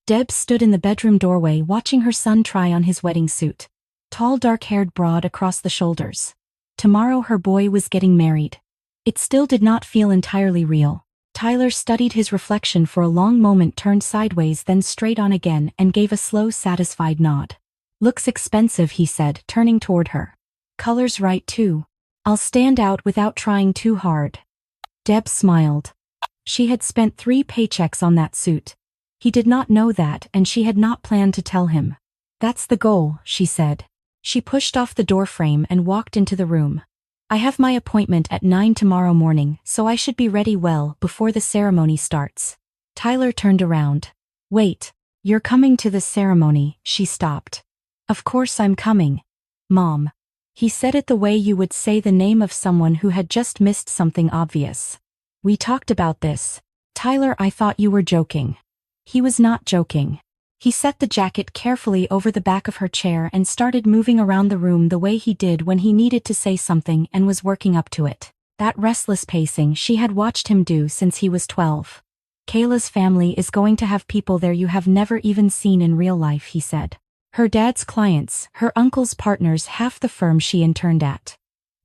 Deb stood in the bedroom doorway watching her son try on his wedding suit. Tall, dark-haired, broad across the shoulders. Tomorrow her boy was getting married. It still did not feel entirely real. Tyler studied his reflection for a long moment, turned sideways, then straight on again, and gave a slow, satisfied nod. "Looks expensive," he said, turning toward her. "Color's right too. I'll stand out without trying too hard." Deb smiled. She had spent 3 paychecks on that suit. He did not know that, and she had not planned to tell him. "That's the goal," she said. She pushed off the doorframe and walked into the room. "I have my appointment at 9 tomorrow morning, so I should be ready well before the ceremony starts." Tyler turned around. "Wait, you're coming to the ceremony?" She stopped. "Of course I'm coming, Mom." He said it the way you would say the name of someone who had just missed something obvious. "We talked about this." "Tyler, I thought you were joking." He was not joking. He set the jacket carefully over the back of her chair and started moving around the room the way he did when he needed to say something and was working up to it. That restless pacing she had watched him do since he was 12. "Kayla's family is going to have people there you have never even seen in real life," he said. "Her dad's clients, her uncle's partners, half the firm she interned at.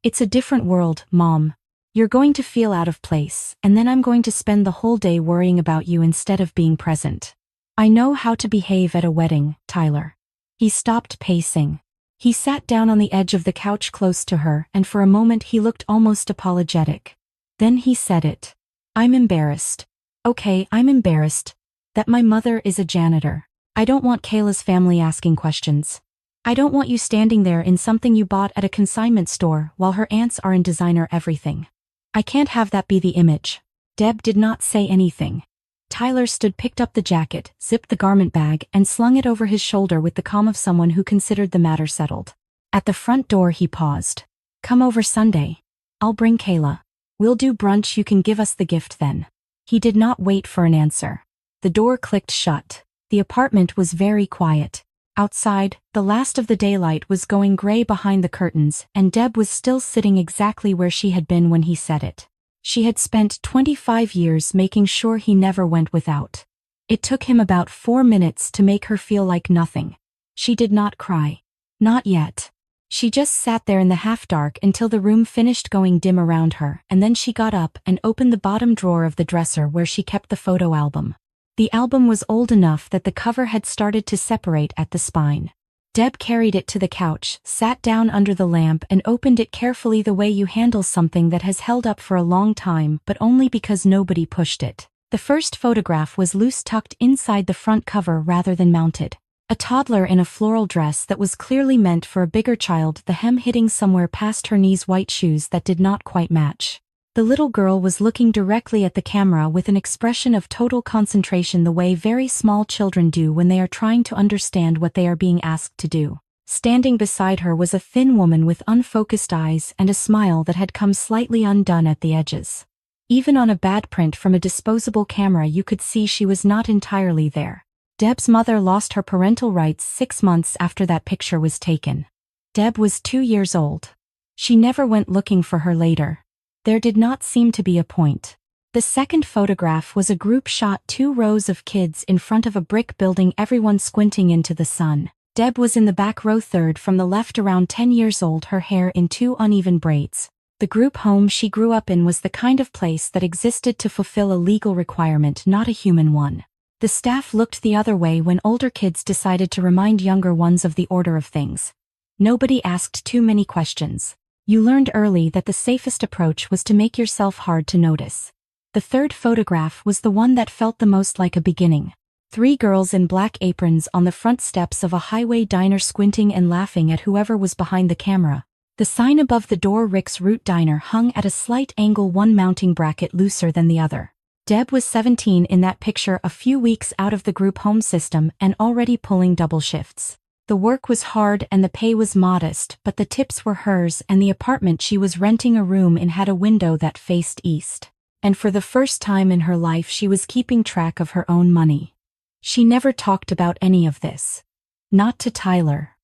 It's a different world, Mom. You're going to feel out of place, and then I'm going to spend the whole day worrying about you instead of being present. I know how to behave at a wedding, Tyler." He stopped pacing. He sat down on the edge of the couch close to her, and for a moment he looked almost apologetic. Then he said it. "I'm embarrassed. Okay, I'm embarrassed that my mother is a janitor. I don't want Kayla's family asking questions. I don't want you standing there in something you bought at a consignment store while her aunts are in designer everything. I can't have that be the image." Deb did not say anything. Tyler picked up the jacket, zipped the garment bag, and slung it over his shoulder with the calm of someone who considered the matter settled. At the front door he paused. "Come over Sunday. I'll bring Kayla. We'll do brunch, you can give us the gift then." He did not wait for an answer. The door clicked shut. The apartment was very quiet. Outside, the last of the daylight was going gray behind the curtains, and Deb was still sitting exactly where she had been when he said it. She had spent 25 years making sure he never went without. It took him about 4 minutes to make her feel like nothing. She did not cry. Not yet. She just sat there in the half-dark until the room finished going dim around her, and then she got up and opened the bottom drawer of the dresser where she kept the photo album. The album was old enough that the cover had started to separate at the spine. Deb carried it to the couch, sat down under the lamp, and opened it carefully the way you handle something that has held up for a long time but only because nobody pushed it. The first photograph was loose, tucked inside the front cover rather than mounted. A toddler in a floral dress that was clearly meant for a bigger child, the hem hitting somewhere past her knees, white shoes that did not quite match. The little girl was looking directly at the camera with an expression of total concentration, the way very small children do when they are trying to understand what they are being asked to do. Standing beside her was a thin woman with unfocused eyes and a smile that had come slightly undone at the edges. Even on a bad print from a disposable camera you could see she was not entirely there. Deb's mother lost her parental rights 6 months after that picture was taken. Deb was 2 years old. She never went looking for her later. There did not seem to be a point. The second photograph was a group shot, 2 rows of kids in front of a brick building, everyone squinting into the sun. Deb was in the back row, third from the left, around 10 years old, her hair in 2 uneven braids. The group home she grew up in was the kind of place that existed to fulfill a legal requirement, not a human one. The staff looked the other way when older kids decided to remind younger ones of the order of things. Nobody asked too many questions. You learned early that the safest approach was to make yourself hard to notice. The third photograph was the one that felt the most like a beginning. 3 girls in black aprons on the front steps of a highway diner, squinting and laughing at whoever was behind the camera. The sign above the door, Rick's Root Diner, hung at a slight angle, one mounting bracket looser than the other. Deb was 17 in that picture, a few weeks out of the group home system and already pulling double shifts. The work was hard and the pay was modest, but the tips were hers, and the apartment she was renting a room in had a window that faced east. And for the first time in her life she was keeping track of her own money. She never talked about any of this. Not to Tyler.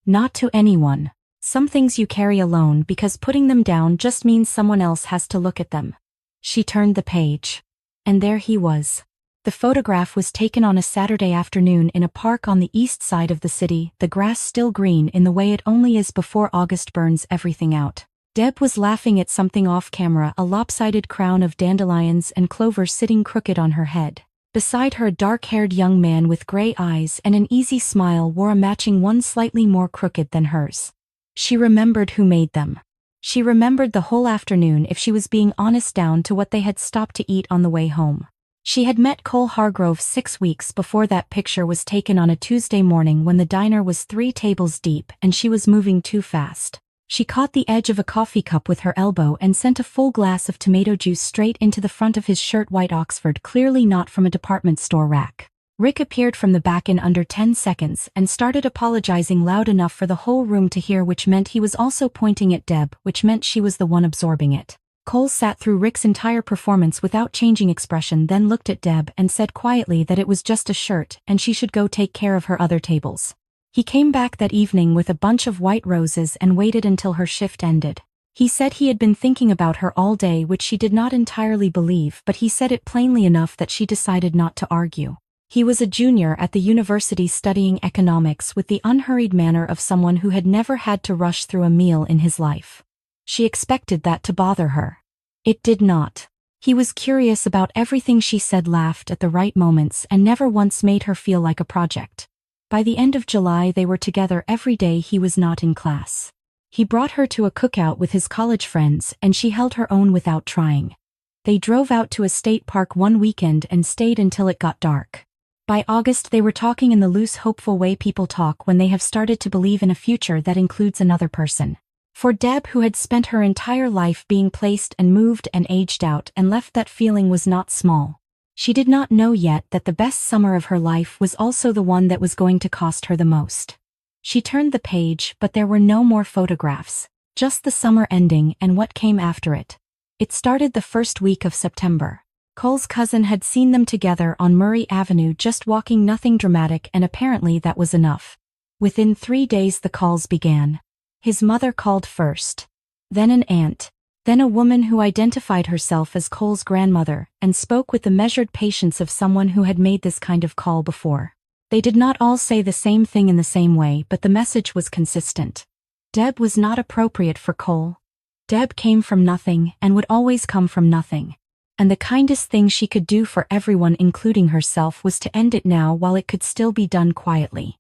Not to anyone. Some things you carry alone because putting them down just means someone else has to look at them. She turned the page. And there he was. The photograph was taken on a Saturday afternoon in a park on the east side of the city, the grass still green in the way it only is before August burns everything out. Deb was laughing at something off camera, a lopsided crown of dandelions and clover sitting crooked on her head. Beside her, a dark-haired young man with gray eyes and an easy smile wore a matching one slightly more crooked than hers. She remembered who made them. She remembered the whole afternoon, if she was being honest, down to what they had stopped to eat on the way home. She had met Cole Hargrove 6 weeks before that picture was taken on a Tuesday morning when the diner was 3 tables deep and she was moving too fast. She caught the edge of a coffee cup with her elbow and sent a full glass of tomato juice straight into the front of his shirt, white Oxford, clearly not from a department store rack. Rick appeared from the back in under 10 seconds and started apologizing loud enough for the whole room to hear, which meant he was also pointing at Deb, which meant she was the one absorbing it. Cole sat through Rick's entire performance without changing expression, then looked at Deb and said quietly that it was just a shirt and she should go take care of her other tables. He came back that evening with a bunch of white roses and waited until her shift ended. He said he had been thinking about her all day, which she did not entirely believe, but he said it plainly enough that she decided not to argue. He was a junior at the university studying economics with the unhurried manner of someone who had never had to rush through a meal in his life. She expected that to bother her. It did not. He was curious about everything she said, laughed at the right moments, and never once made her feel like a project. By the end of July they were together every day he was not in class. He brought her to a cookout with his college friends and she held her own without trying. They drove out to a state park one weekend and stayed until it got dark. By August they were talking in the loose, hopeful way people talk when they have started to believe in a future that includes another person. For Deb, who had spent her entire life being placed and moved and aged out and left, that feeling was not small. She did not know yet that the best summer of her life was also the one that was going to cost her the most. She turned the page, but there were no more photographs, just the summer ending and what came after it. It started the first week of September. Cole's cousin had seen them together on Murray Avenue, just walking, nothing dramatic, and apparently that was enough. Within 3 days the calls began. His mother called first, then an aunt, then a woman who identified herself as Cole's grandmother and spoke with the measured patience of someone who had made this kind of call before. They did not all say the same thing in the same way, but the message was consistent. Deb was not appropriate for Cole. Deb came from nothing and would always come from nothing. And the kindest thing she could do for everyone, including herself, was to end it now while it could still be done quietly.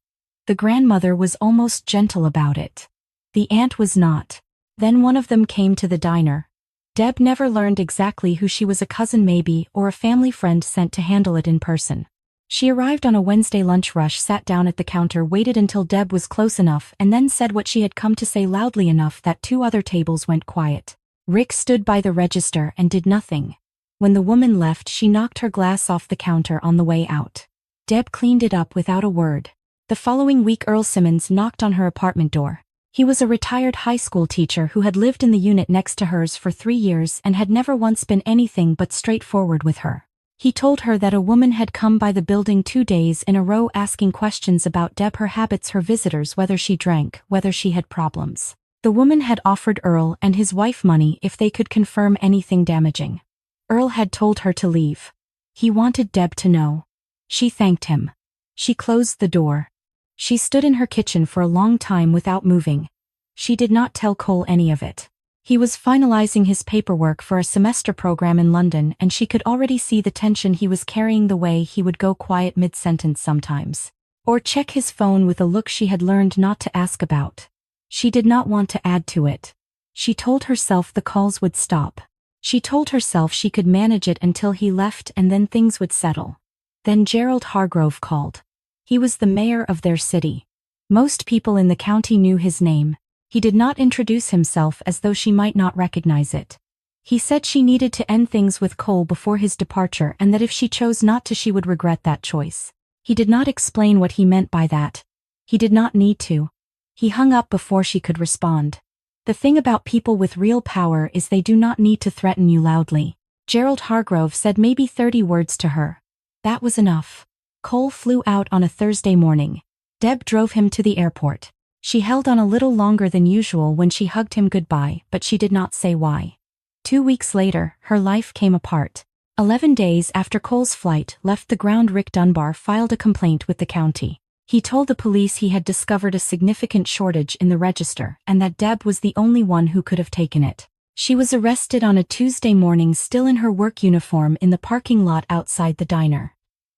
The grandmother was almost gentle about it. The aunt was not. Then one of them came to the diner. Deb never learned exactly who she was, a cousin maybe, or a family friend sent to handle it in person. She arrived on a Wednesday lunch rush, sat down at the counter, waited until Deb was close enough, and then said what she had come to say loudly enough that 2 other tables went quiet. Rick stood by the register and did nothing. When the woman left, she knocked her glass off the counter on the way out. Deb cleaned it up without a word. The following week Earl Simmons knocked on her apartment door. He was a retired high school teacher who had lived in the unit next to hers for 3 years and had never once been anything but straightforward with her. He told her that a woman had come by the building 2 days in a row asking questions about Deb, her habits, her visitors, whether she drank, whether she had problems. The woman had offered Earl and his wife money if they could confirm anything damaging. Earl had told her to leave. He wanted Deb to know. She thanked him. She closed the door. She stood in her kitchen for a long time without moving. She did not tell Cole any of it. He was finalizing his paperwork for a semester program in London, and she could already see the tension he was carrying, the way he would go quiet mid-sentence sometimes, or check his phone with a look she had learned not to ask about. She did not want to add to it. She told herself the calls would stop. She told herself she could manage it until he left and then things would settle. Then Gerald Hargrove called. He was the mayor of their city. Most people in the county knew his name. He did not introduce himself, as though she might not recognize it. He said she needed to end things with Cole before his departure, and that if she chose not to, she would regret that choice. He did not explain what he meant by that. He did not need to. He hung up before she could respond. The thing about people with real power is they do not need to threaten you loudly. Gerald Hargrove said maybe 30 words to her. That was enough. Cole flew out on a Thursday morning. Deb drove him to the airport. She held on a little longer than usual when she hugged him goodbye, but she did not say why. 2 weeks later, her life came apart. 11 days after Cole's flight left the ground, Rick Dunbar filed a complaint with the county. He told the police he had discovered a significant shortage in the register and that Deb was the only one who could have taken it. She was arrested on a Tuesday morning, still in her work uniform, in the parking lot outside the diner.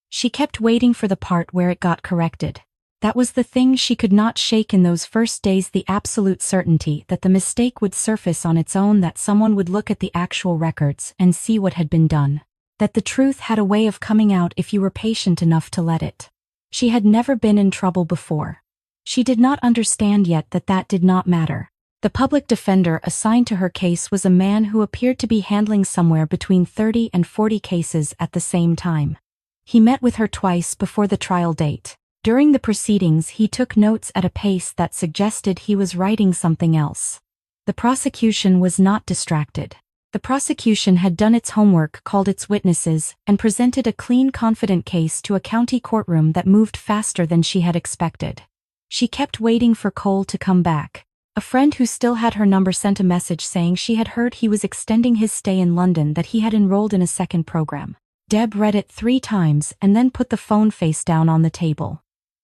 She kept waiting for the part where it got corrected. That was the thing she could not shake in those first days, the absolute certainty that the mistake would surface on its own, that someone would look at the actual records and see what had been done. That the truth had a way of coming out if you were patient enough to let it. She had never been in trouble before. She did not understand yet that that did not matter. The public defender assigned to her case was a man who appeared to be handling somewhere between 30 and 40 cases at the same time. He met with her twice before the trial date. During the proceedings, he took notes at a pace that suggested he was writing something else. The prosecution was not distracted. The prosecution had done its homework, called its witnesses, and presented a clean, confident case to a county courtroom that moved faster than she had expected. She kept waiting for Cole to come back. A friend who still had her number sent a message saying she had heard he was extending his stay in London, that he had enrolled in a second program. Deb read it 3 times and then put the phone face down on the table.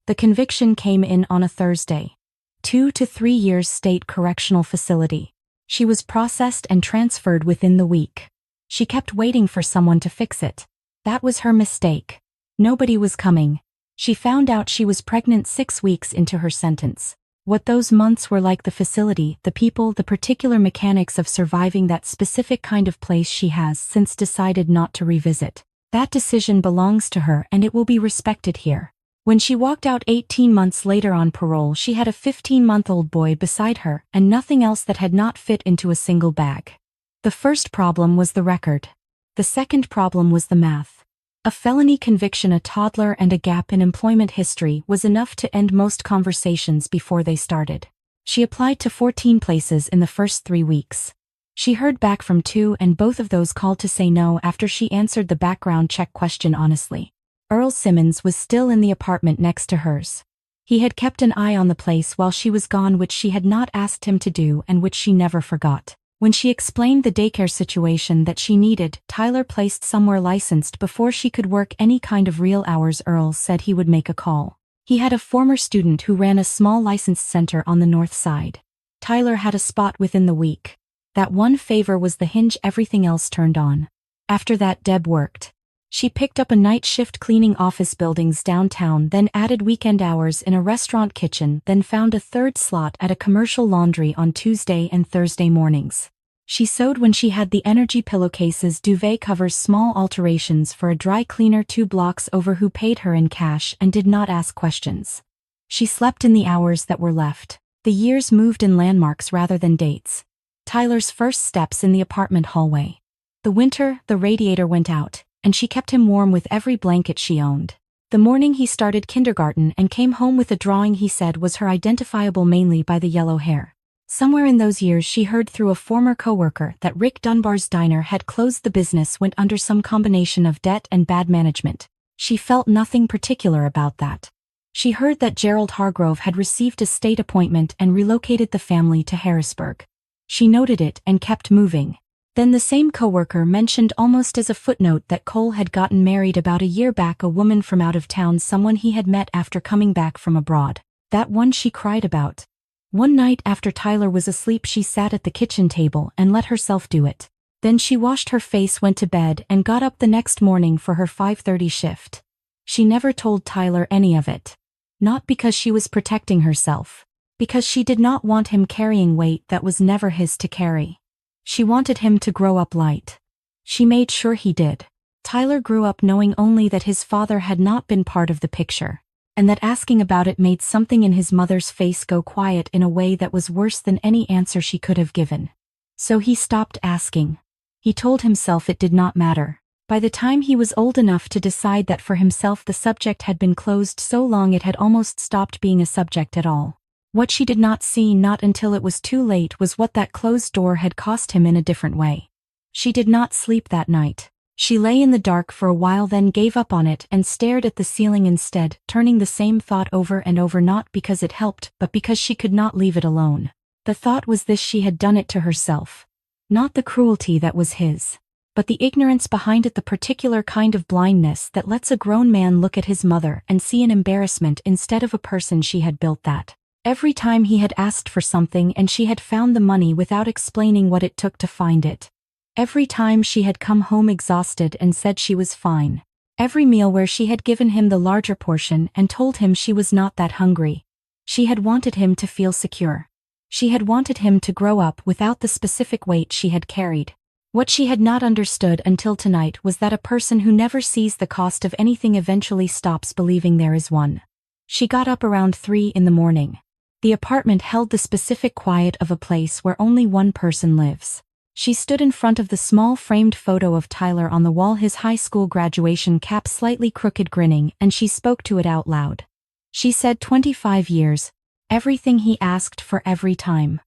The conviction came in on a Thursday. 2 to 3 years state correctional facility. She was processed and transferred within the week. She kept waiting for someone to fix it. That was her mistake. Nobody was coming. She found out she was pregnant 6 weeks into her sentence. What those months were like, the facility, the people, the particular mechanics of surviving that specific kind of place, she has since decided not to revisit. That decision belongs to her and it will be respected here. When she walked out 18 months later on parole, she had a 15-month-old boy beside her and nothing else that had not fit into a single bag. The first problem was the record. The second problem was the math. A felony conviction, a toddler, and a gap in employment history was enough to end most conversations before they started. She applied to 14 places in the first 3 weeks. She heard back from 2 and both of those called to say no after she answered the background check question honestly. Earl Simmons was still in the apartment next to hers. He had kept an eye on the place while she was gone, which she had not asked him to do and which she never forgot. When she explained the daycare situation that she needed Tyler placed somewhere licensed before she could work any kind of real hours, Earl said he would make a call. He had a former student who ran a small licensed center on the north side. Tyler had a spot within the week. That one favor was the hinge everything else turned on. After that, Deb worked. She picked up a night shift cleaning office buildings downtown, then added weekend hours in a restaurant kitchen, then found a third slot at a commercial laundry on Tuesday and Thursday mornings. She sewed when she had the energy, pillowcases, duvet covers, small alterations for a dry cleaner 2 blocks over who paid her in cash and did not ask questions. She slept in the hours that were left. The years moved in landmarks rather than dates. Tyler's first steps in the apartment hallway. The winter, the radiator went out, and she kept him warm with every blanket she owned. The morning he started kindergarten and came home with a drawing he said was her, identifiable mainly by the yellow hair. Somewhere in those years she heard through a former coworker that Rick Dunbar's diner had closed. The business went under some combination of debt and bad management. She felt nothing particular about that. She heard that Gerald Hargrove had received a state appointment and relocated the family to Harrisburg. She noted it and kept moving. Then the same coworker mentioned almost as a footnote that Cole had gotten married about a year back, a woman from out of town, someone he had met after coming back from abroad. That one she cried about. One night after Tyler was asleep, she sat at the kitchen table and let herself do it. Then she washed her face, went to bed, and got up the next morning for her 5:30 shift. She never told Tyler any of it. Not because she was protecting herself. Because she did not want him carrying weight that was never his to carry. She wanted him to grow up light. She made sure he did. Tyler grew up knowing only that his father had not been part of the picture, and that asking about it made something in his mother's face go quiet in a way that was worse than any answer she could have given. So he stopped asking. He told himself it did not matter. By the time he was old enough to decide that for himself, the subject had been closed so long it had almost stopped being a subject at all. What she did not see, not until it was too late, was what that closed door had cost him in a different way. She did not sleep that night. She lay in the dark for a while, then gave up on it and stared at the ceiling instead, turning the same thought over and over, not because it helped, but because she could not leave it alone. The thought was this: she had done it to herself. Not the cruelty that was his. but the ignorance behind it, the particular kind of blindness that lets a grown man look at his mother and see an embarrassment instead of a person she had built that. Every time he had asked for something and she had found the money without explaining what it took to find it. Every time she had come home exhausted and said she was fine. Every meal where she had given him the larger portion and told him she was not that hungry. She had wanted him to feel secure. She had wanted him to grow up without the specific weight she had carried. What she had not understood until tonight was that a person who never sees the cost of anything eventually stops believing there is one. She got up around 3 in the morning. The apartment held the specific quiet of a place where only one person lives. She stood in front of the small framed photo of Tyler on the wall, his high school graduation cap slightly crooked, grinning, and she spoke to it out loud. She said 25 years, everything he asked for every time.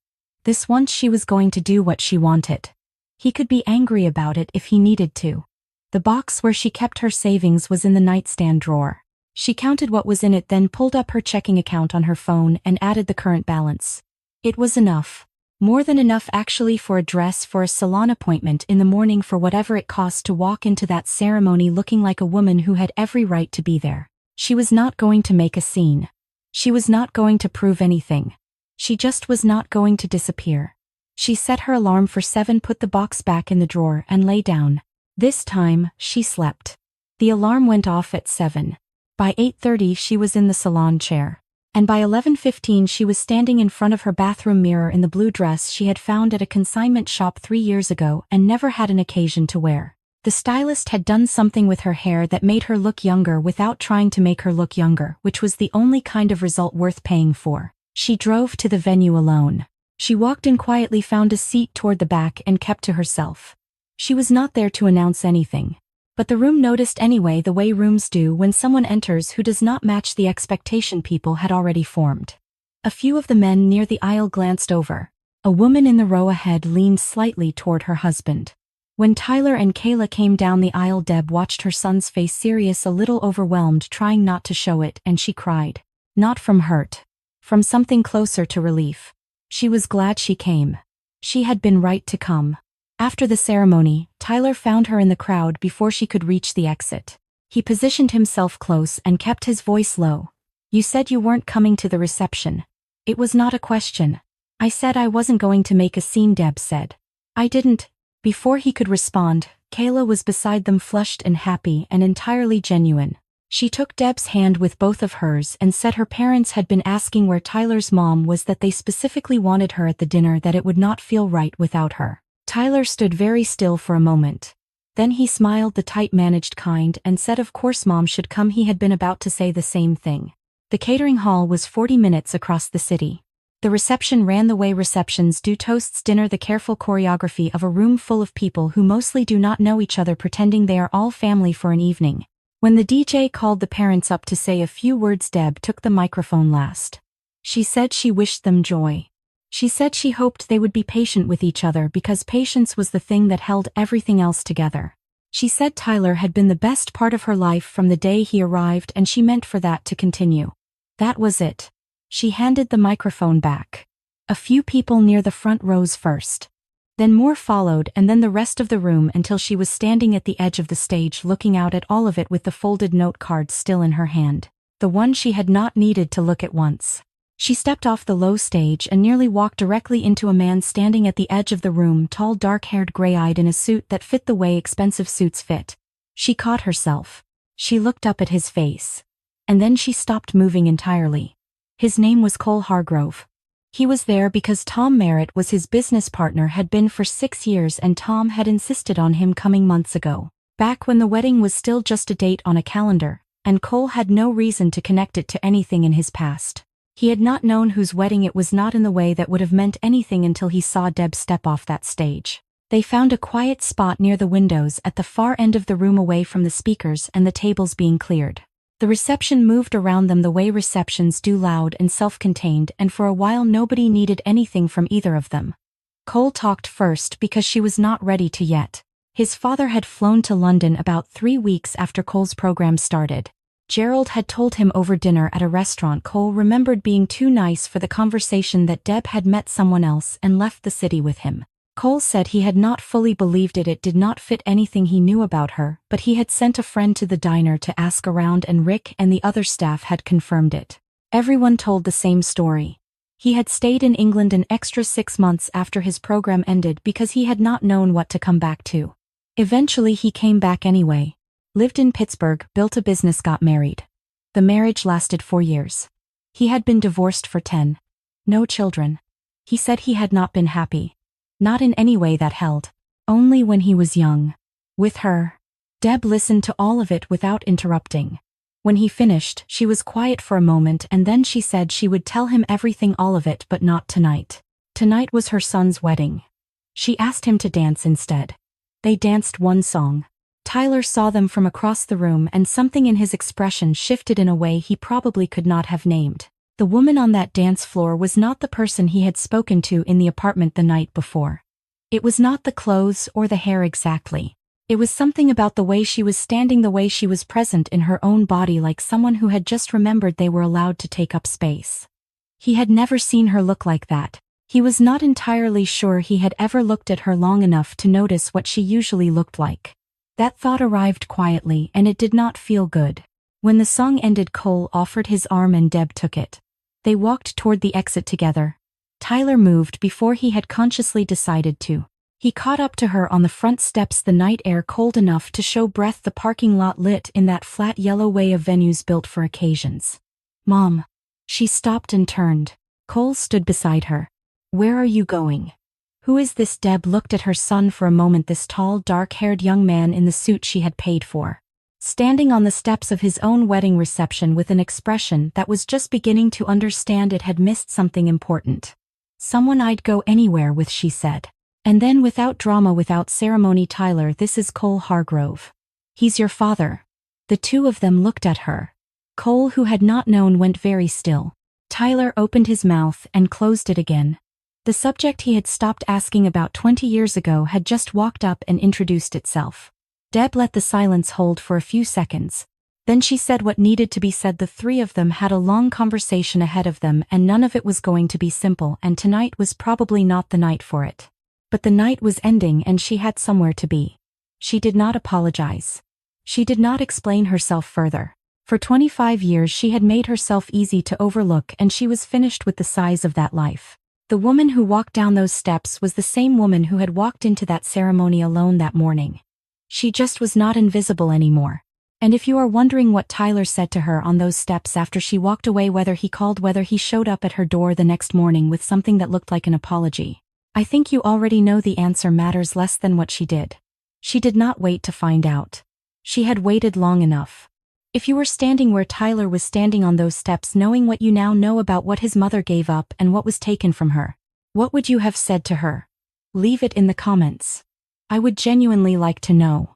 This once she was going to do what she wanted. He could be angry about it if he needed to. The box where she kept her savings was in the nightstand drawer. She counted what was in it, then pulled up her checking account on her phone and added the current balance. It was enough. More than enough actually, for a dress for a salon appointment in the morning, for whatever it cost to walk into that ceremony looking like a woman who had every right to be there. She was not going to make a scene. She was not going to prove anything. She just was not going to disappear. She set her alarm for 7, put the box back in the drawer and lay down. This time, she slept. The alarm went off at 7. By 8:30 she was in the salon chair. And by 11:15 she was standing in front of her bathroom mirror in the blue dress she had found at a consignment shop 3 years ago and never had an occasion to wear. The stylist had done something with her hair that made her look younger without trying to make her look younger, which was the only kind of result worth paying for. She drove to the venue alone. She walked in quietly, found a seat toward the back and kept to herself. She was not there to announce anything. But the room noticed anyway, the way rooms do when someone enters who does not match the expectation people had already formed. A few of the men near the aisle glanced over. A woman in the row ahead leaned slightly toward her husband. When Tyler and Kayla came down the aisle, Deb watched her son's face, serious, a little overwhelmed, trying not to show it, and she cried. Not from hurt. From something closer to relief. She was glad she came. She had been right to come. After the ceremony, Tyler found her in the crowd before she could reach the exit. He positioned himself close and kept his voice low. You said you weren't coming to the reception. It was not a question. I said I wasn't going to make a scene, Deb said. I didn't. Before he could respond, Kayla was beside them, flushed and happy and entirely genuine. She took Deb's hand with both of hers and said her parents had been asking where Tyler's mom was, that they specifically wanted her at the dinner, that it would not feel right without her. Tyler stood very still for a moment. Then he smiled, the tight managed kind, and said of course Mom should come. He had been about to say the same thing. The catering hall was 40 minutes across the city. The reception ran the way receptions do: toasts, dinner, the careful choreography of a room full of people who mostly do not know each other, pretending they are all family for an evening. When the DJ called the parents up to say a few words, Deb took the microphone last. She said she wished them joy. She said she hoped they would be patient with each other because patience was the thing that held everything else together. She said Tyler had been the best part of her life from the day he arrived, and she meant for that to continue. That was it. She handed the microphone back. A few people near the front rows first. Then more followed, and then the rest of the room, until she was standing at the edge of the stage looking out at all of it with the folded note card still in her hand. The one she had not needed to look at once. She stepped off the low stage and nearly walked directly into a man standing at the edge of the room, tall, dark-haired, gray-eyed, in a suit that fit the way expensive suits fit. She caught herself. She looked up at his face. And then she stopped moving entirely. His name was Cole Hargrove. He was there because Tom Merritt was his business partner, had been for 6 years, and Tom had insisted on him coming months ago. Back when the wedding was still just a date on a calendar, and Cole had no reason to connect it to anything in his past. He had not known whose wedding it was, not in the way that would have meant anything, until he saw Deb step off that stage. They found a quiet spot near the windows at the far end of the room, away from the speakers and the tables being cleared. The reception moved around them the way receptions do, loud and self-contained, and for a while nobody needed anything from either of them. Cole talked first because she was not ready to yet. His father had flown to London about 3 weeks after Cole's program started. Gerald had told him over dinner at a restaurant Cole remembered being too nice for the conversation that Deb had met someone else and left the city with him. Cole said he had not fully believed it did not fit anything he knew about her, but he had sent a friend to the diner to ask around and Rick and the other staff had confirmed it. Everyone told the same story. He had stayed in England an extra 6 months after his program ended because he had not known what to come back to. Eventually he came back anyway. Lived in Pittsburgh, built a business, got married. The marriage lasted 4 years. He had been divorced for 10. No children. He said he had not been happy. Not in any way that held. Only when he was young. With her. Deb listened to all of it without interrupting. When he finished, she was quiet for a moment and then she said she would tell him everything, all of it, but not tonight. Tonight was her son's wedding. She asked him to dance instead. They danced one song. Tyler saw them from across the room and something in his expression shifted in a way he probably could not have named. The woman on that dance floor was not the person he had spoken to in the apartment the night before. It was not the clothes or the hair exactly. It was something about the way she was standing, the way she was present in her own body, like someone who had just remembered they were allowed to take up space. He had never seen her look like that. He was not entirely sure he had ever looked at her long enough to notice what she usually looked like. That thought arrived quietly and it did not feel good. When the song ended, Cole offered his arm and Deb took it. They walked toward the exit together. Tyler moved before he had consciously decided to. He caught up to her on the front steps, the night air cold enough to show breath, the parking lot lit in that flat yellow way of venues built for occasions. "Mom." She stopped and turned. Cole stood beside her. "Where are you going?" "Who is this?" Deb looked at her son for a moment, this tall, dark-haired young man in the suit she had paid for. Standing on the steps of his own wedding reception with an expression that was just beginning to understand it had missed something important. "Someone I'd go anywhere with," she said. And then, without drama, without ceremony, "Tyler, this is Cole Hargrove. He's your father." The two of them looked at her. Cole, who had not known, went very still. Tyler opened his mouth and closed it again. The subject he had stopped asking about 20 years ago had just walked up and introduced itself. Deb let the silence hold for a few seconds. Then she said what needed to be said. The three of them had a long conversation ahead of them and none of it was going to be simple, and tonight was probably not the night for it. But the night was ending and she had somewhere to be. She did not apologize. She did not explain herself further. For 25 years she had made herself easy to overlook and she was finished with the size of that life. The woman who walked down those steps was the same woman who had walked into that ceremony alone that morning. She just was not invisible anymore. And if you are wondering what Tyler said to her on those steps after she walked away, whether he called, whether he showed up at her door the next morning with something that looked like an apology, I think you already know the answer matters less than what she did. She did not wait to find out. She had waited long enough. If you were standing where Tyler was standing on those steps, knowing what you now know about what his mother gave up and what was taken from her, what would you have said to her? Leave it in the comments. I would genuinely like to know.